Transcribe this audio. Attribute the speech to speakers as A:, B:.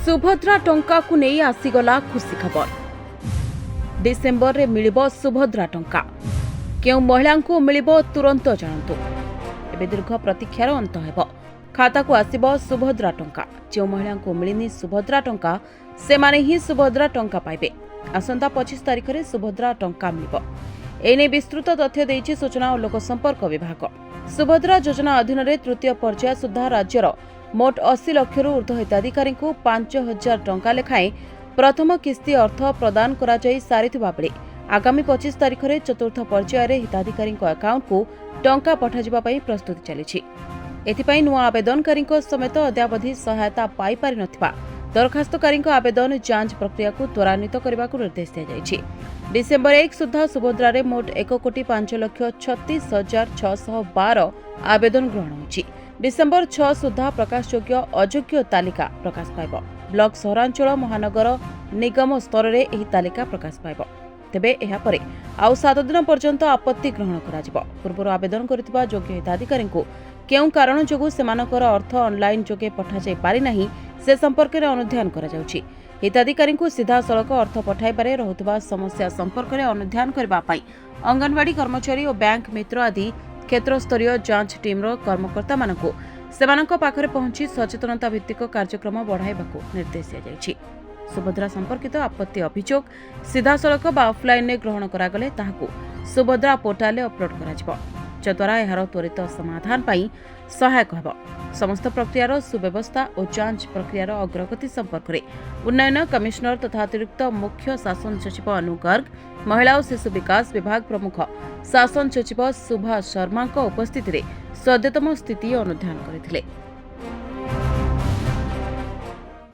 A: सुभद्रा टंका को नहीं आसीगला खुशी खबर। डिसेम्बर रे मिलिबो सुभद्रा टंका केउ महिला को मिलिबो तुरंत जानतु। एबे दीर्घ प्रतीक्षार अंत हेबो। खाता को आसीबो सुभद्रा टंका। जो महिला को मिलिनी सुभद्रा टंका से माने ही सुभद्रा टंका पाइबे। आसंता 25 तारिख रे सुभद्रा टंका मिलिबो। एने विस्तृत तथ्य देइछि सूचना और लोक संपर्क विभाग। सुभद्रा योजना अधीन रे तृतीय पर्याय सुधा राज्यर मोट 80 लाख ऊर्ध्व हिताधिकारी को 5000 टंका लेखाएं प्रथम किस्ती अर्थ प्रदान करा जाई सारिथिबा बेले आगामी 25 तारिख रे चतुर्थ पर्याय रे हिताधिकारी अकाउंट को टंका पठाजिबा पई प्रस्तुति चलिछि। एथिपई नुआ आवेदनकारी समेत अद्यावधि सहायता पाई पारि नथिबा दरखास्तकारी आवेदन जांच प्रक्रिया को त्वरान्वित करने को निर्देश दिया जायछि। डिसेम्बर 1 सुधा सुभद्रा रे मोट 1,05,36,612 आवेदन ग्रहण होछि। डिसेम्बर 6 सुधा प्रकाशयोग्य अयोग्य तालिका प्रकाश पाइब। ब्लॉक सहरांचल महानगर निगम स्तर रे एही तालिका प्रकाश पाइब। तेबे एहा परे आउ 7 दिन पर्यंत आपत्ति ग्रहण कराजिब। पूर्व आवेदन करथिबा योग्य हिताधिकारी को केउ कारण जोगु सेमानकर अर्थ ऑनलाइन जोगे पठा जाय पारि नाही से संपर्क में अनुध्यान करा जाउछि। हिताधिकारी को सीधा सड़क अर्थ पठाइबारे रहुतबा समस्या संपर्क में अनुध्यान करबा पई अंगनवाड़ी कर्मचारी और बैंक मित्र आदि क्षेत्र स्तरीय जांच टीम कर्मकर्ता मानकु सेमानक पाखरे पहुंची सचेतनता भित्तिक कार्यक्रम बढ़ाइबाकू निर्देश दिया जायछि। सुभद्रा संपर्कित आपत्ति अभियोग सीधा सड़क बा ऑफलाइन ने ग्रहण करागले ताहाकू सुभद्रा पोर्टाल अपलोड कराजिबो, जद्वारा एहार त्वरित समाधान पाई सहायक हेब। समस्त प्रक्रियार सुव्यवस्था और जांच प्रक्रियार अग्रगति संपर्क में उन्नयन कमिश्नर तथा अतिरिक्त मुख्य शासन सचिव अनु गर्ग, महिला और शिशु विकास विभाग प्रमुख शासन सचिव सुभाष शर्मा उपस्थित में सद्यतम स्थिति अनुध्यान करथिले।